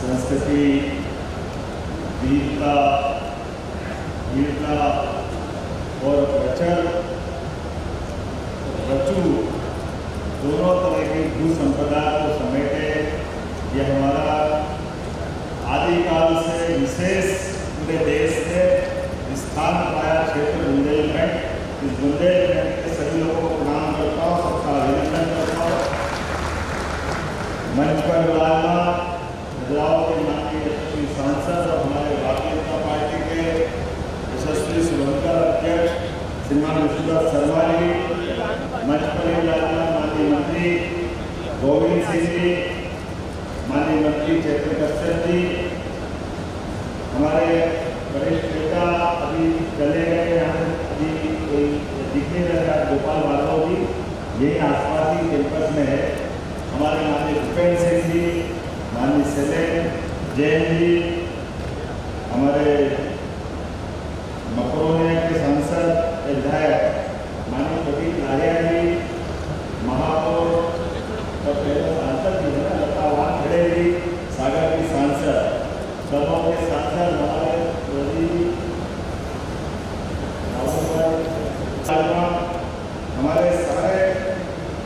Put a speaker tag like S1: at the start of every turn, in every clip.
S1: संस्कृति, वीरता और रचू दोनों तरह की भू संपदा को समेटे यह हमारा आदिकाल से विशेष पूरे देश में स्थान पाया क्षेत्र बुंदेलखंड। इस बुंदेलखंड के सभी लोगों को प्रणाम करता हूँ, सबका अभिनंदन करता हूँ। मंच पर विराजमान बदलाव के माननीय यशस्वी सांसद और हमारे भारतीय जनता पार्टी के यशस्वी शुभंकर अध्यक्ष श्रीमान विष्णुदत्त शर्मा जी, मंच पर विराजमान माननीय मंत्री गोविंद सिंह जी, माननीय मंत्री चैत्र कश्यप जी, हमारे वरिष्ठ नेता अभी चले गए, यहाँ अभी कोई दिख नहीं रहा, गोपाल भार्गव जी यही आसपास ही कैंपस में है, हमारे माननीय भूपेंद्र सिंह जी, माननीय शैलेंद्र जैन जी, हमारे मकरोनिया के सांसद विधायक माननीय प्रदीप लारिया जी, महापौर और पहले सांसद जी है लतावान खड़े जी, सागर की सांसद, सभा के सांसद हमारे हमारे सारे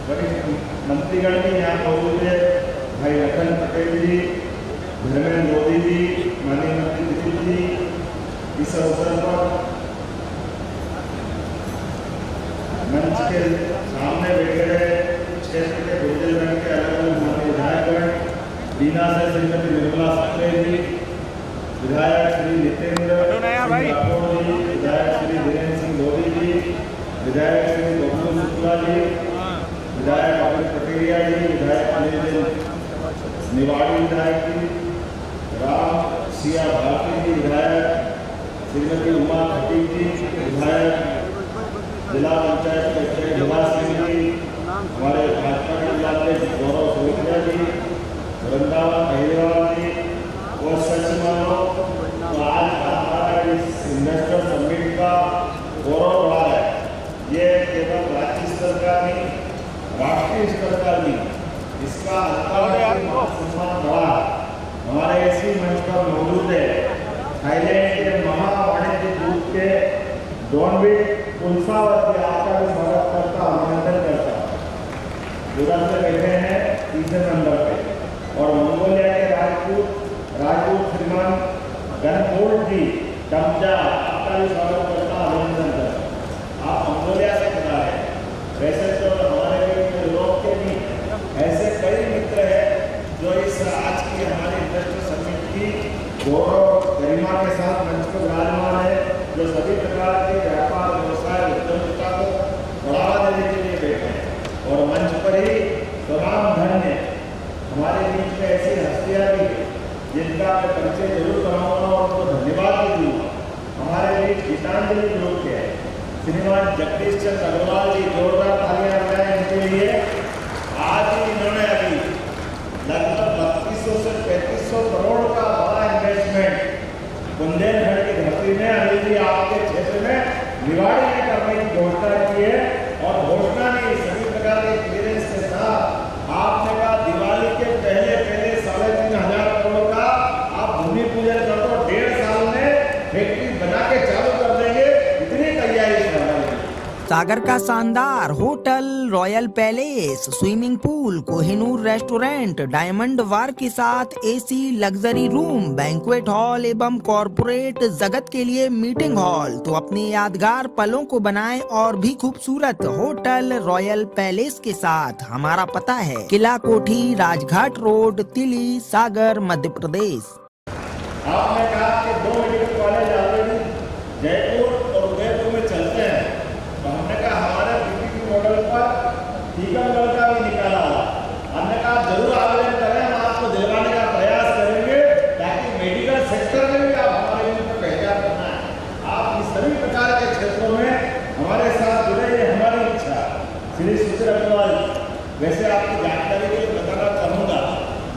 S1: वरिष्ठ मंत्रीगण भी यहाँ मौजूद है, भाई लखन पटेल जी, धर्मेंद्र मोदी जी, माननीय मंत्री दिलीप जी। इस अवसर पर मंच के सामने बैठे क्षेत्र के बुंदेलखंड के अलग अलग माननीय विधायकगण, बीना से श्रीमती निर्मला सक्सेना जी, विधायक श्री नितेंद्र राठौर जी, विधायक श्री धीरेन्द्र सिंह धोबी जी, विधायक श्री बबलू शुक्ला जी, विधायक अमित पटेलिया जी, विधायक अनिल निवाड़ी विधायक जी, राम सिया भारती जी, विधायक श्रीमती उमा खटीक जी, विधायक जिला पंचायत सेक्रेटरी ढोला सिंह जी, हमारे भाजपा के जिला अध्यक्ष गौरव सोनिया जी, वृंदावन पहलवान जी और सच मानो तो आज हमारा इस इन्वेस्टर समिट का गौरव बढ़ा है। ये केवल राज्य स्तर का नहीं, राष्ट्रीय स्तर का नहीं, इसका सम्मान बढ़ा है। हमारे इसी मंच पर मौजूद है थाईलैंड के महावाणिज्य दूत के डॉनविट उल्फावत, आपका भी स्वागत करता, अभिनंदन करता। तुरंत बैठे हैं तीसरे नंबर पे, और मंगोलिया के राजदूत श्रीमान गनपोल्ट जी टमजा, आपका भी स्वागत करता, अभिनंदन करता। आप मंगोलिया से खड़ा है, वैसे तो हमारे यूरोप के भी ऐसे कई मित्र हैं जो इस आज की हमारी इन्वेस्टर समिट की गौरव गरिमा के साथ मंच पर विराजमान है, जो सभी प्रकार के व्यापार व्यवसाय उद्यमिता को बढ़ावा देने के लिए बैठे हैं। और मंच पर ही तमाम धन्य हमारे बीच में ऐसी हस्तियाँ भी जिनका मैं परिचय जरूर कराऊंगा और उनको धन्यवाद भी दूंगा। हमारे बीच गीतांजलि ग्रुप के श्रीमान जगदीश चंद्र अग्रवाल जी, जोरदार तालियां बजाएं इनके लिए। आज ही इन्होंने अभी लगभग 3200 से 3500 करोड़ का बड़ा इन्वेस्टमेंट बुंदेलखंड की धरती में अनिल जी आपके क्षेत्र में निवाड़ी में करने की घोषणा की है। और घोषणा नहीं, सभी प्रकार के क्लियरेंस के साथ आपने कहा दिवाली के पहले 3,500 करोड़ का आप भूमि पूजन कर दो, 1.5 साल में फैक्ट्री बना के चालू कर देंगे, इतनी तैयारी है।
S2: सागर का शानदार hotel, royal palace, swimming pool, Kohinoor restaurant, diamond वार के साथ AC luxury room, banquet hall एवं कॉर्पोरेट जगत के लिए मीटिंग हॉल। तो अपने यादगार पलों को बनाएं और भी खूबसूरत होटल रॉयल पैलेस के साथ। हमारा पता है किला कोठी, राजघाट रोड, तिली, सागर, मध्य प्रदेश।
S1: आपने कहा कि 2 मेडिकल कॉलेज ऑलरेडी जयपुर और उदयपुर में चलते हैं, तो हमने कहा हमारे पीपीपी मॉडल पर टीकमगढ़ का भी निकाला। हमने कहा जरूर आवेदन करें, हम आपको दिलवाने का प्रयास करेंगे, ताकि मेडिकल सेक्टर में भी आप हमारे लिए पहचान करना है। आप इस सभी प्रकार के क्षेत्रों में हमारे साथ जुड़े, ये हमारी इच्छा। श्री सुशील अग्रवाल, वैसे आपकी जानकारी के लिए बताना चाहूँगा,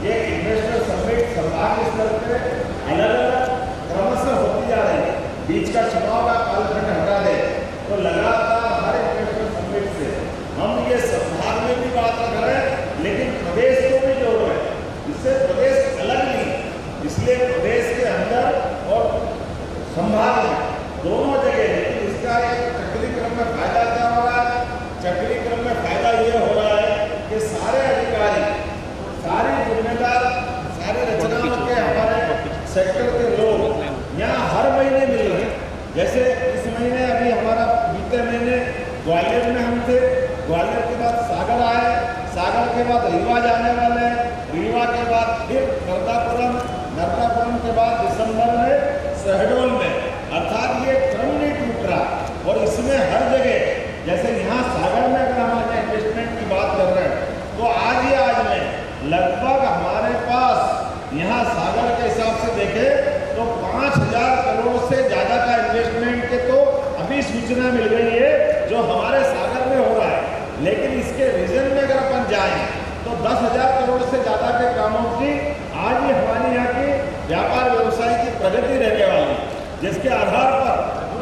S1: ये इन्वेस्टर समिट संभाग स्तर पे अलग अलग क्रमशः होती जा रही है। बीच का चुनाव का कालखंड हटा दे तो लगातार हर इन्वेस्टर समिट से हम ये संभाग में भी बात कर रहे हैं, लेकिन प्रदेश को भी जोड़ रहे हैं। इससे प्रदेश अलग नहीं, इसलिए प्रदेश के अंदर और संभाग में दोनों जगह, लेकिन इसका एक चक्रीय क्रम में फायदा क्या हो रहा है? चक्रीय क्रम में फायदा ये हो रहा है कि सारे अधिकारी, सारे जिम्मेदार, सारे रचनाओं के हमारे सेक्टर के लोग यहाँ हर महीने मिल रहे हैं। जैसे इस महीने अभी हमारा बीते महीने ग्वालियर में हम थे, ग्वालियर के बाद सागर आए, सागर के बाद रीवा जाने वाले हैं, रीवा के बाद फिर नर्मदापुरम, नर्मदापुरम के बाद दिसंबर में शहडोल में, अर्थात ये क्रम नहीं टूट रहा। और इसमें हर जगह, जैसे यहाँ सागर में अगर हमारे इन्वेस्टमेंट की बात कर रहे हैं तो आज ही आज में लगभग हमारे पास यहाँ सागर के हिसाब से देखें तो 5,000 करोड़ से ज़्यादा का इन्वेस्टमेंट के तो अभी सूचना मिल गई है जो हमारे सागर में हो रहा है। लेकिन इसके रीजन में अगर अपन जाएं तो 10,000 करोड़ से ज़्यादा के कामों की आज ही हमारे यहाँ की व्यापार व्यवसाय की प्रगति रहने वाली, जिसके आधार पर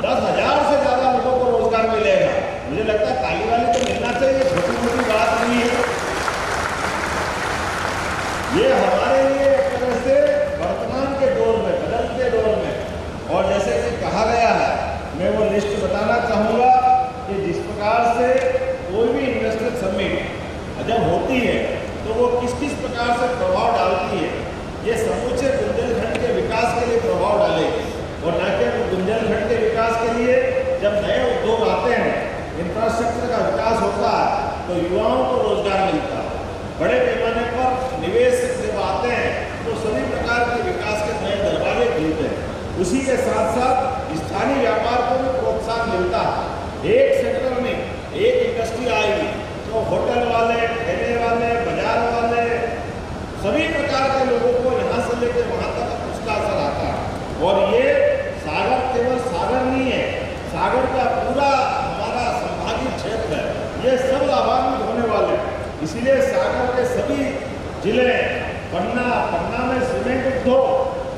S1: 10,000 से ज़्यादा लोगों को रोजगार मिलेगा। मुझे लगता है ताली वाली तो मिलना चाहिए, छोटी मोटी बात नहीं है। ये हमारे लिए एक तरह से वर्तमान के दौर में, बदलते दौर में, और जैसे कि कहा गया है, मैं वो लिस्ट बताना चाहूँगा कि जिस प्रकार से कोई भी इन्वेस्टर समिट जब होती है तो वो किस किस प्रकार से प्रभाव डालती है, ये समूचे बुंदेलखंड के विकास के लिए प्रभाव डालेगी। और न केवल बुंदेलखंड के विकास के लिए, जब नए उद्योग आते हैं, इंफ्रास्ट्रक्चर का विकास होता है तो युवाओं को रोजगार मिलता है, बड़े पैमाने पर निवेश जब आते हैं तो सभी प्रकार के विकास के नए दरवाजे खुलते हैं। उसी के साथ साथ स्थानीय व्यापार को भी प्रोत्साहन मिलता है। एक सेक्टर में एक इंडस्ट्री आएगी तो होटल वाले, ठेले वाले, बाजार वाले, सभी प्रकार के लोगों को यहाँ से लेकर वहाँ तक उसका असर आता है। और ये सागर केवल सागर नहीं है, सागर का पूरा हमारा संभागीय क्षेत्र है, ये सब लाभान्वित होने वाले हैं। इसीलिए सागर के सभी जिले, पन्ना में सीमेंट उद्योग,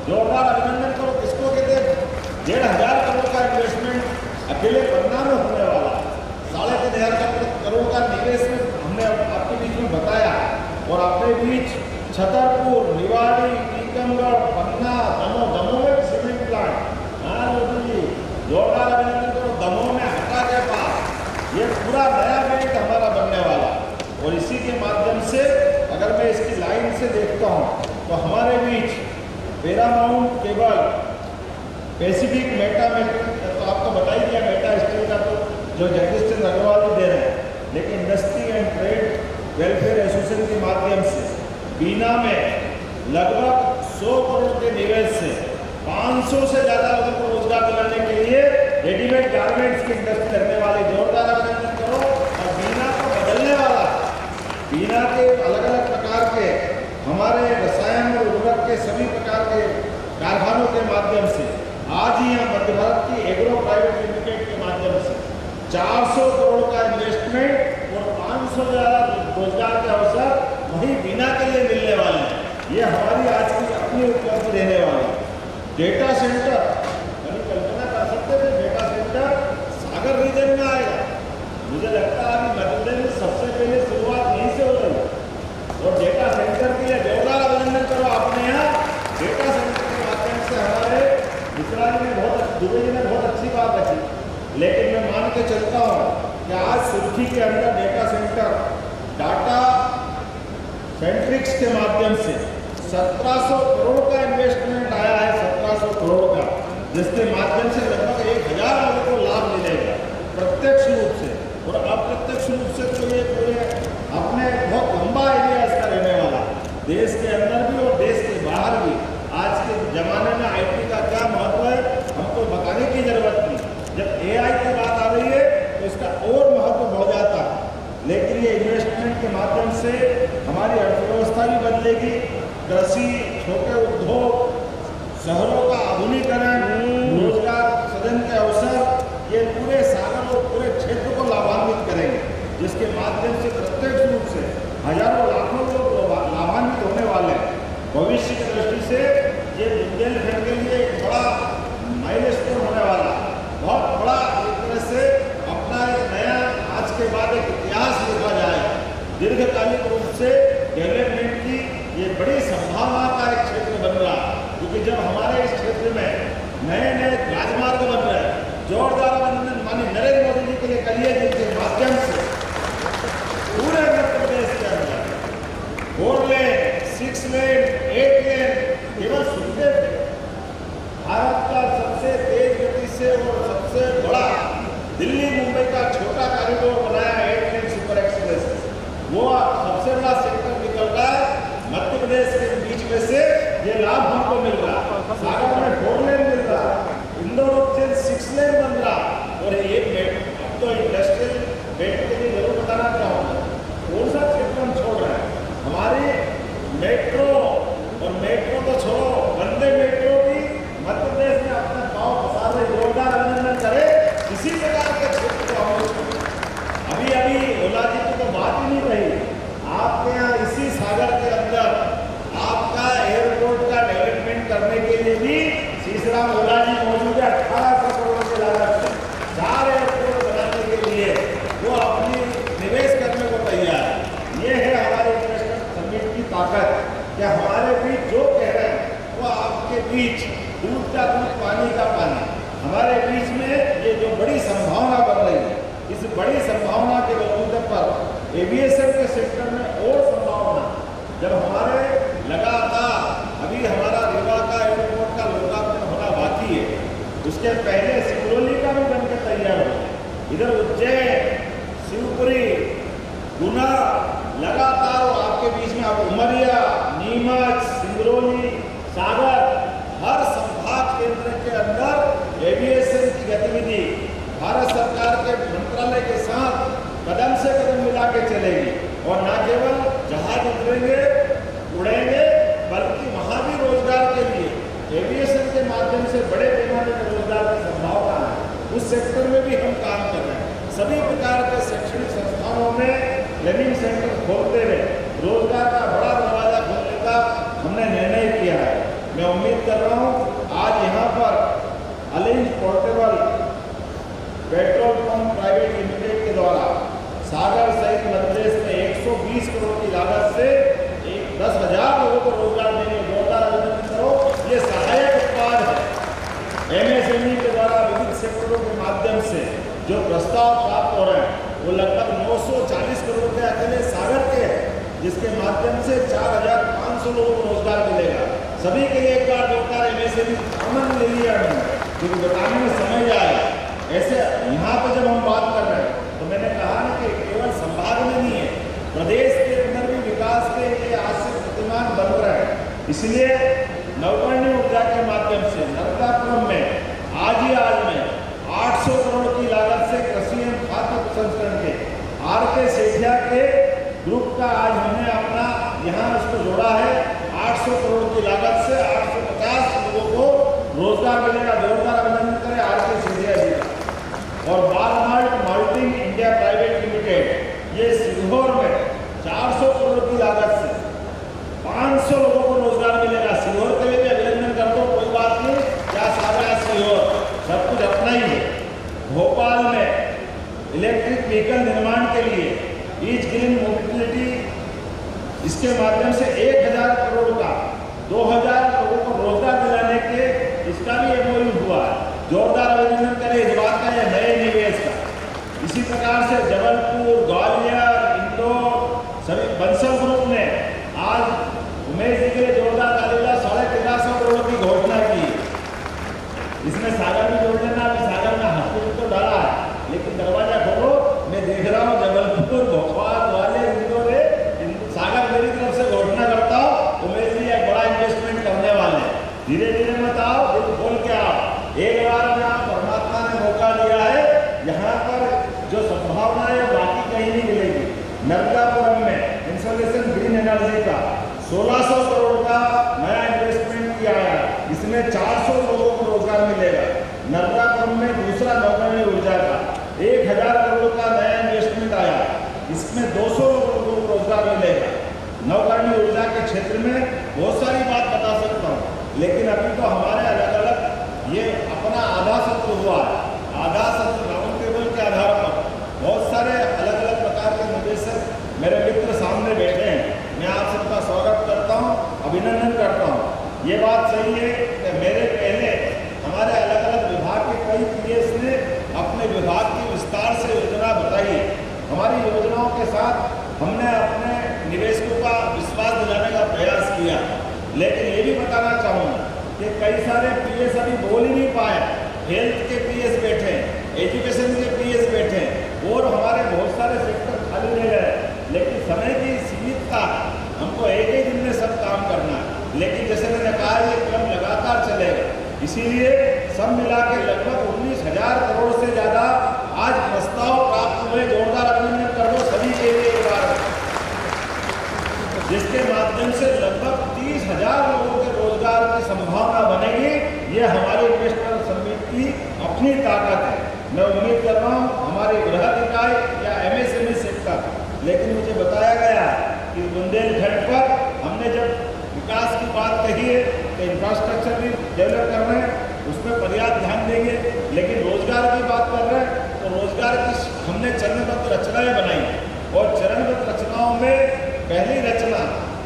S1: जोरदार अभिनंदन करो। किसको कहते हैं? 1,500 करोड़ का इन्वेस्टमेंट अकेले पन्ना में होने वाला, 3,500 करोड़ का निवेश हमने आपके बीच में बताया। और अपने बीच छतरपुर, निवाड़ी, टीकमगढ़, पन्ना, दमोह में सीमेंट प्लांट, हाँ जी, जोरदार अभिनंदन करो। दमोह में हटा के पास ये पूरा नया बेल्ट हमारा बनने वाला। और इसी के माध्यम से अगर मैं इसकी लाइन से देखता हूँ तो हमारे बीच पैरामाउंट केबल, पैसिफिक मेटा तो आपको बता ही दिया, मेटा स्टील का तो जो जगदीश चंद्र अग्रवाल भी दे रहे हैं, लेकिन industry and trade welfare association के माध्यम से बीना में लगभग 100 करोड़ के निवेश से 500 से ज़्यादा लोगों को रोजगार दिलाने के लिए रेडीमेड गारमेंट्स की इंडस्ट्री लगने वाली, जोरदार अभिनंदन करो। और बीना को बदलने वाला, बीना के अलग अलग प्रकार के हमारे रसायन और उर्वरक के सभी प्रकार के कारखानों के माध्यम से आज ही यहाँ मध्य भारत की एग्रो प्राइवेट लिमिटेड के माध्यम से 400 करोड़ का इन्वेस्टमेंट और 500 ज़्यादा रोजगार के अवसर वही बीना के लिए मिलने वाले हैं। ये हमारी आज की अपनी उपलब्धि रहने वाली। डेटा सेंटर, कभी कल्पना कर सकते थे डेटा सेंटर सागर रीजन में आएगा? मुझे लगता है अभी मध्य प्रदेश में सबसे पहले शुरुआत यहीं से हो रही है। और डेटा सेंटर के लिए जोरदार अभिनंदन करो। आपने यहाँ डेटा सेंटर के माध्यम से हमारे मिश्रा जी ने दुबे जी ने बहुत अच्छी बात रखी, लेकिन मैं मान के चलता हूँ कि आज सुर्खी के अंदर डेटा सेंटर डाटा सेंट्रिक्स के माध्यम से 1700 करोड़ का इन्वेस्टमेंट आया है, 1700 करोड़ का, जिसके माध्यम से लगभग 1,000 लोगों को लाभ मिलेगा प्रत्यक्ष रूप से। और अप्रत्यक्ष रूप से तो ये पूरे अपने बहुत लंबा एरिया इसका रहने वाला, देश के अंदर भी और देश के बाहर भी। आज के ज़माने में आईटी का क्या महत्व है हमको बताने की जरूरत नहीं। जब एआई की बात आ रही है तो इसका और महत्व बढ़ जाता है। लेकिन ये इन्वेस्टमेंट के माध्यम से हमारी अर्थव्यवस्था भी बदलेगी, कृषि, छोटे उद्योग, शहरों का आधुनिकीकरण, रोजगार सृजन के अवसर, ये पूरे सागर और पूरे क्षेत्र को लाभान्वित करेंगे, जिसके माध्यम से प्रत्यक्ष रूप से हजारों लाखों लोग लाभान्वित होने वाले हैं। भविष्य की दृष्टि से ये बुंदेलखंड के लिए एक बड़ा माइलस्टोन होने वाला, बहुत बड़ा एक तरह से अपना एक नया आज के बाद एक इतिहास लिखा जाएगा। दीर्घकालिक रूप से डेवलपमेंट की ये बड़ी संभावना का एक क्षेत्र बन रहा है। भारत का सबसे तेज गति से और सबसे बड़ा दिल्ली मुंबई का छोटा कॉरिडोर बनाया 8 लेन सुपर एक्सप्रेस। वो सबसे बड़ा सेक्टर निकल रहा है मध्य प्रदेश के बीच में से, ये लाभ हमको मिल रहा है। सागर में 4 लेन मिल रहा है, इंदौर उज्जैन 6 लेन बन रहा, और ये तो इंडस्ट्रियल बेल्ट के लिए जरूर बताना चाहूँगा। कौन सा क्षेत्र हम छोड़ रहे हैं? हमारी मेट्रो, और मेट्रो तो छोड़ो, वंदे मेट्रो भी मध्य प्रदेश में अपना पाँव फंसा रहे, जोरदार अभिनंदन करे। इसी प्रकार के क्षेत्र को हम अभी ओला जी की तो बात ही नहीं रही। आपके यहाँ इसी सागर के अंदर आपका एयरपोर्ट का डेवलपमेंट करने के लिए भी सीसराम ओला जी मौजूद है। 1800 करोड़ के लागत से 4 एयरपोर्ट बनाने के लिए वो अपनी निवेश करने को तैयार है। ये है हमारे इन्वेस्टर समिट की ताकत, कि हमारे बीच जो कह रहे हैं वो आपके बीच दूध का दूध पानी का पानी। हमारे बीच में ये जो बड़ी संभावना बन रही है, इस बड़ी संभावना के बलबूते पर एविएशन के सेक्टर में और संभावना, जब हमारे लगातार अभी हमारा रीवा का एयरपोर्ट का लोकार्पण होना बाकी है, उसके पहले सिंगरौली का भी बनकर तैयार हो, इधर उज्जैन, शिवपुरी, गुना, लगातार आपके बीच में आप उमरिया, नीमच, सिंगरौली, सागर, हर संभाग केंद्र के अंदर एविएशन की गतिविधि भारत सरकार के मंत्रालय के साथ कदम से कदम मिला के चलेगी। और न केवल जहाज उतरेंगे उड़ेंगे, बल्कि वहाँ भी रोजगार के लिए एविएशन के माध्यम से बड़े पैमाने पर रोजगार की संभावना है। उस सेक्टर में भी हम काम कर रहे हैं। सभी प्रकार के शैक्षणिक संस्थानों में लर्निंग सेंटर खोलते हुए रोजगार का बड़ा दरवाजा खोलने का हमने निर्णय किया है। मैं उम्मीद कर रहा हूँ आज यहाँ पर अलिंज portable petrol pump private limited के द्वारा सागर सहित मध्य प्रदेश में 120 करोड़ की लागत से 10,000 लोगों को रोजगार देने का जोरदार अभिनंदन करो। ये सहायक उत्पाद है। एमएसएमई के द्वारा विविध सेक्टरों के माध्यम से जो प्रस्ताव प्राप्त हो रहे हैं वो लगभग 940 करोड़ के अकेले सागर के हैं, जिसके माध्यम से 4,500 लोगों को रोजगार मिलेगा। सभी के लिए एक बार जोरदार एमएसएमई आमंत्रण ले लिया मैंने, क्योंकि बताने में समय जाए। ऐसे यहाँ पर जब हम बात कर रहे हैं तो मैंने कहा ना कि केवल संभाग में नहीं है, प्रदेश के अंदर भी विकास के लिए आज से प्रतिमान बन रहे हैं। इसलिए नवकरणीय ऊर्जा के माध्यम से नर्मदापुरम में आज में 800 करोड़ की लागत से कृषि एवं खाद्य प्रसंस्करण के आर.के. सेठिया के ग्रुप का आज हमने अपना यहाँ उसको जोड़ा है। 800 करोड़ की लागत से 850 लोगों को रोजगार मिलेगा। जोरदार अभिनंदन करें आर.के. सेठिया जी का। और बालमार्ट माल्टिंग इंडिया प्राइवेट लिमिटेड, ये सीहोर में 400 करोड़ की लागत से 500 लोगों को रोजगार मिलेगा। सीहोर के लिए भी अभिनंदन कर दो, कोई बात नहीं, क्या सारा सीहोर सब कुछ अपना ही है। भोपाल में इलेक्ट्रिक व्हीकल निर्माण के लिए ईज ग्रीन मोबिलिटी, इसके माध्यम से 1,000 करोड़ का 2,000 लोगों को रोजगार दिलाने के इसका भी एमओयू हुआ है। जोरदार अभिनंदन करें इस बात का, यह नए निवेश का। इसी प्रकार से जबलपुर, ग्वालियर, इंदौर, सभी बंसल ग्रुप ने आज उमेश जी के लिए जोरदार तालियां 1350 करोड़ की घोषणा की। इसमें सागर भी जोड़ लेना। अभी सागर में हॉस्पिटल तो डाला है, लेकिन दरवाजा खोलो, मैं देख रहा हूँ जबलपुर, भोपाल, ग्वालियर, इंदौर, सागर मेरी तरफ से घोषणा करता हूँ उमेश जी एक बड़ा इन्वेस्टमेंट करने वाले हैं। धीरे धीरे मत आओ, दिल खोल के आओ। एक बार में आप परमात्मा ने मौका दिया है, यहाँ पर जो संभावना है बाकी कहीं नहीं मिलेगी। नर्मदापुरम में इंस्टॉलेशन ग्रीन एनर्जी का 1600 करोड़ का नया इन्वेस्टमेंट किया है। इसमें 400 लोगों को रोजगार मिलेगा। नर्मदापुरम में दूसरा नवकरणीय ऊर्जा का 1,000 करोड़ का नया इन्वेस्टमेंट आया, इसमें 200 लोगों को रोजगार मिलेगा। नवकरणीय ऊर्जा के क्षेत्र में बहुत सारी बात बता सकता हूँ, लेकिन अभी तो हमारे अलग अलग ये अपना आधा सत्र हुआ है। आधा सत्र राउंड टेबल के आधार पर बहुत सारे अलग अलग प्रकार के निवेशक मेरे मित्र सामने बैठे हैं। मैं आप सबका स्वागत करता हूं, अभिनंदन करता हूं। ये बात सही है कि मेरे पहले हमारे अलग अलग विभाग के कई पीएस ने अपने विभाग की विस्तार से योजना बताई। हमारी योजनाओं के साथ हमने अपने निवेशकों का विश्वास दिलाने का प्रयास किया। लेकिन ये भी बताना चाहूँगा कि कई सारे पीएस अभी बोल ही नहीं पाए। हेल्थ के पीएस बैठे हैं, एजुकेशन के पीएस बैठे हैं और हमारे बहुत सारे सेक्टर खाली रह गए। लेकिन समय की सीमितता, हमको एक ही दिन में सब काम करना है। लेकिन जैसे मैंने कहा, ये क्रम लगातार चलेगा। इसीलिए सब मिला के लगभग 19,000 करोड़ से ज़्यादा आज प्रस्ताव प्राप्त हुए। जोरदार अभिनंदन कर दो सभी के लिए एक बार, जिसके माध्यम से लगभग 30,000 लोगों के रोजगार की संभावना बनेगी। ये हमारी इन्वेस्टर समिति की अपनी ताकत है। मैं उम्मीद कर रहा हूँ हमारे बृहद इकाई या MSME सेक्टर, लेकिन मुझे बताया गया कि बुंदेलखंड पर हमने जब विकास की बात कही है तो इंफ्रास्ट्रक्चर भी डेवलप कर रहे हैं, उसमें पर्याप्त ध्यान देंगे। लेकिन रोजगार की बात कर रहे हैं तो रोजगार की हमने चरणबद्ध रचनाएं बनाई और चरणबद्ध रचनाओं में पहली रचना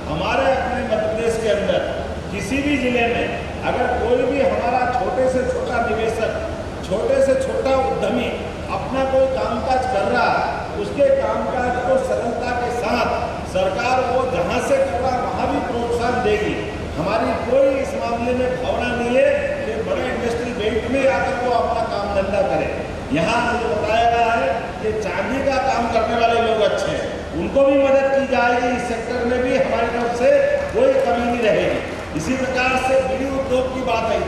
S1: हमारे अपने मध्य प्रदेश के अंदर किसी भी जिले में अगर कोई भी हमारा छोटे से छोटा निवेशक, छोटे से छोटा उद्यमी अपना कोई कामकाज कर रहा है, उसके कामकाज को सरलता के साथ सरकार वो जहाँ से कर रहा वहाँ भी प्रोत्साहन देगी। हमारी कोई इस मामले में भावना नहीं है कि बड़े इंडस्ट्रियल बेल्ट में आकर वो अपना काम धंधा करे। यहाँ मुझे बताया गया है कि चांदी का काम करने वाले लोग अच्छे हैं, उनको भी मदद की जाएगी। इस सेक्टर में भी हमारी तरफ से कोई कमी नहीं रहेगी। इसी प्रकार से बीड़ी उद्योग की बात आई,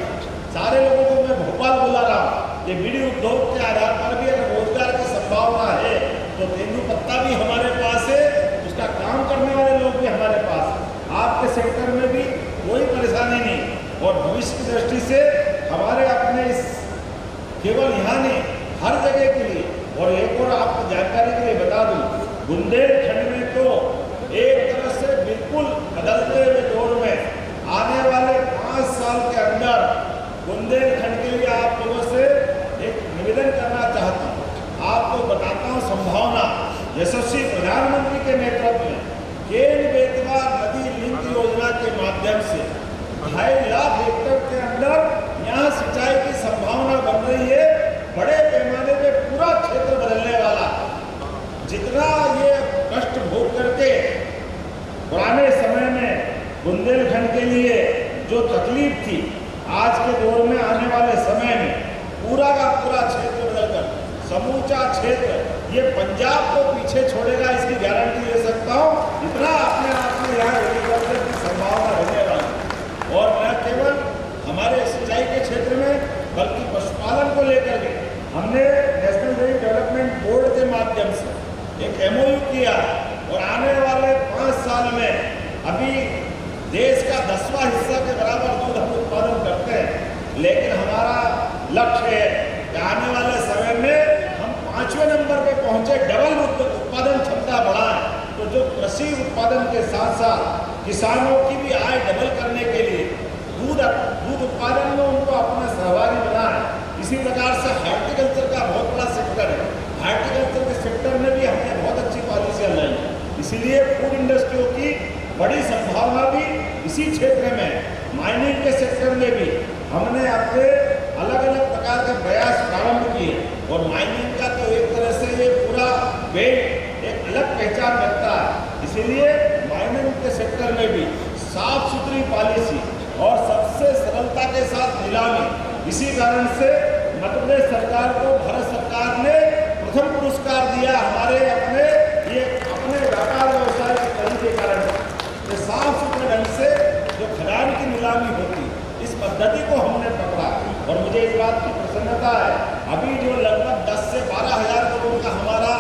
S1: सारे लोगों को मैं भोपाल बुला रहा हूँ कि बीड़ी उद्योग के आधार पर भी अगर रोजगार की संभावना है तो तेंदुपत्ता भी हमारे पास है, उसका काम करने वाले लोग भी हमारे पास है। आपके सेक्टर में भी कोई परेशानी नहीं और भविष्य की दृष्टि से हमारे अपने इस केवल यहाँ नहीं हर जगह के लिए। और एक और आपको जानकारी के लिए बता दूँ, बुंदेलखंड में तो एक तरह से बिल्कुल बदलते हुए दौर में आने वाले 5 साल के अंदर बुंदेलखंड के लिए आप लोगों से एक निवेदन करना चाहता हूँ। आपको बताता हूँ संभावना। यशस्वी प्रधानमंत्री के नेतृत्व में केन बेतवा नदी लिंक योजना के माध्यम से 2.5 लाख हेक्टेयर के अंदर यहाँ सिंचाई की संभावना बन रही है। बड़े पैमाने पे पूरा क्षेत्र बदलने वाला। जितना ये कष्ट भोग करके पुराने समय में बुंदेलखंड के लिए जो तकलीफ थी, आज के दौर में आने वाले समय में पूरा का पूरा क्षेत्र बदलकर समूचा क्षेत्र ये पंजाब को पीछे छोड़ेगा, इसकी गारंटी ले सकता हूँ। इतना अपने आप में यहाँ एग्रीकल्चर की संभावना रहने वाली। और न केवल हमारे सिंचाई के क्षेत्र में बल्कि पशुपालन को लेकर के हमने नेशनल डेयरी डेवलपमेंट बोर्ड के माध्यम से एक MOU किया और आने वाले 5 साल में अभी देश का 10वां हिस्सा के बराबर दूध हम उत्पादन करते हैं। लेकिन हमारा लक्ष्य है कि आने वाले समय में हम 5वें नंबर पे पहुंचे, डबल उत्पादन क्षमता बढ़ाएं। तो जो कृषि उत्पादन के साथ साथ किसानों की भी आय डबल करने के लिए दूध उत्पादन में उनको अपना सहभागी बनाएं। इसी प्रकार से हार्टिकल्चर का बहुत बड़ा सेक्टर है। हार्टिकल्चर के सेक्टर में भी हमने बहुत अच्छी पॉलिसियाँ लाई। इसीलिए फूड इंडस्ट्रियों की बड़ी संभावना भी इसी क्षेत्र में, माइनिंग के सेक्टर में भी हमने अपने अलग अलग प्रकार के प्रयास प्रारंभ किए। और माइनिंग का तो एक तरह से ये पूरा बेल्ट एक अलग पहचान रखता है। इसीलिए माइनिंग के सेक्टर में भी साफ सुथरी पॉलिसी और सबसे सरलता के साथ नीलामी। इसी कारण से मध्य प्रदेश सरकार को भारत सरकार ने प्रथम पुरस्कार दिया हमारे अपने व्यापार व्यवसाय की कड़ी के कारण। ये साफ सुथरे ढंग से जो खदान की नीलामी होती, इस पद्धति को हमने पकड़ा। और मुझे इस बात की प्रसन्नता है, अभी जो लगभग 10 से 12 हज़ार करोड़ का हमारा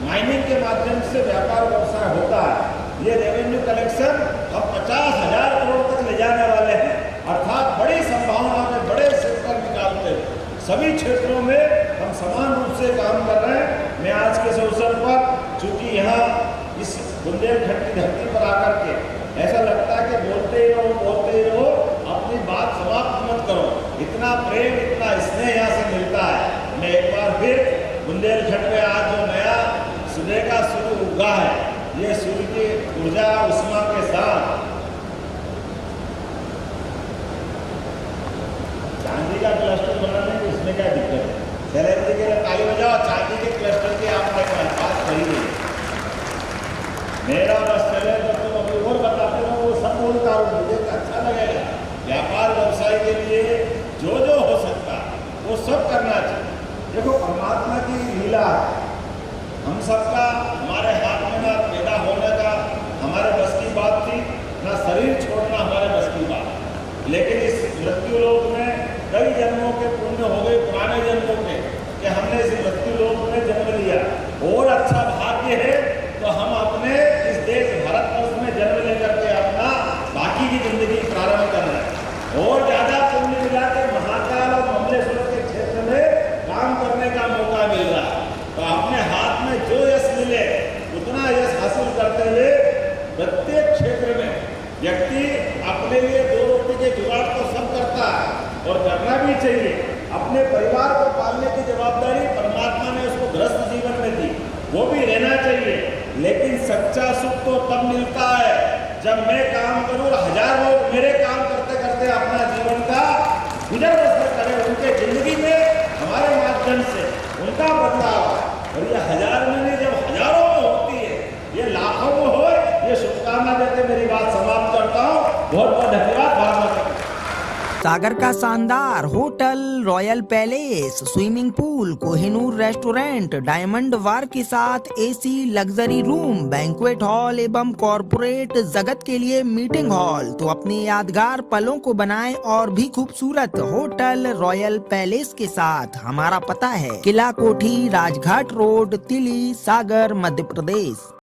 S1: माइनिंग के माध्यम से व्यापार व्यवसाय होता है, ये रेवेन्यू कलेक्शन हम 50,000 करोड़ तक ले जाने वाले हैं। अर्थात बड़ी संभावना में बड़े सेक्टर निकालते हैं। सभी क्षेत्रों में हम समान रूप से काम कर रहे हैं। मैं आज के इस अवसर पर, चूँकि यहाँ इस बुंदेलखंड की धरती पर आकर के ऐसा लगता है कि बोलते ही रहो, अपनी बात समाप्त मत करो। इतना प्रेम, इतना स्नेह यहाँ से मिलता है। मैं एक बार फिर बुंदेलखंड में आज जो नया सूर्य का सूर्य उगा है, ये सूर्य की ऊर्जा उष्मा के साथ चांदी का क्लस्टर बनाने में इसमें क्या दिक्कत है? शैलेंद्र के लिए ताली बजाओ। चांदी के क्लस्टर की आपने बात कही है। मेरा बस चले तो तुम अभी और बताते रहो, वो सब बोलता हूँ, मुझे अच्छा लगेगा। व्यापार व्यवसाय लेकिन इस मृत्यु लोक में कई जन्मों के पुण्य हो गए, पुराने जन्मों के, कि हमने इस मृत्यु लोक में जन्म लिया। और अच्छा भाग्य है तो हम अपने इस देश भारतवर्ष में जन्म लेकर के अपना बाकी की जिंदगी प्रारंभ कर रहे हैं। और ज्यादा पुण्य मिला के महाकाल और ममलेश्वर के क्षेत्र में काम करने का मौका मिल रहा है। तो अपने हाथ में जो यश मिले उतना यश हासिल करते हुए प्रत्येक क्षेत्र में व्यक्ति अपने लिए दो रोटी के जुगाड़ तो सब करता है और करना भी चाहिए। अपने परिवार को पालने की जवाबदारी परमात्मा ने उसको गृहस्थ जीवन में दी, वो भी रहना चाहिए। लेकिन सच्चा सुख तो तब मिलता है जब मैं काम करूं और हजार लोग मेरे काम करते करते अपना जीवन का गुजर बसर करें, उनके जिंदगी में हमारे माध्यम से उनका बदलाव। और ये हजार में नहीं, जब हजारों में होती है, ये लाखों में हो, ये शुभकामना देते मेरी बात समाप्त करता हूँ। बहुत बहुत धन्यवाद। भारत।
S2: सागर का शानदार hotel, royal palace, swimming pool, Kohinoor restaurant, diamond bar के साथ AC luxury room, banquet hall एवं कॉरपोरेट जगत के लिए मीटिंग हॉल। तो अपने यादगार पलों को बनाएं और भी खूबसूरत होटल रॉयल पैलेस के साथ। हमारा पता है किला कोठी, राजघाट रोड, तिली, सागर, मध्य प्रदेश।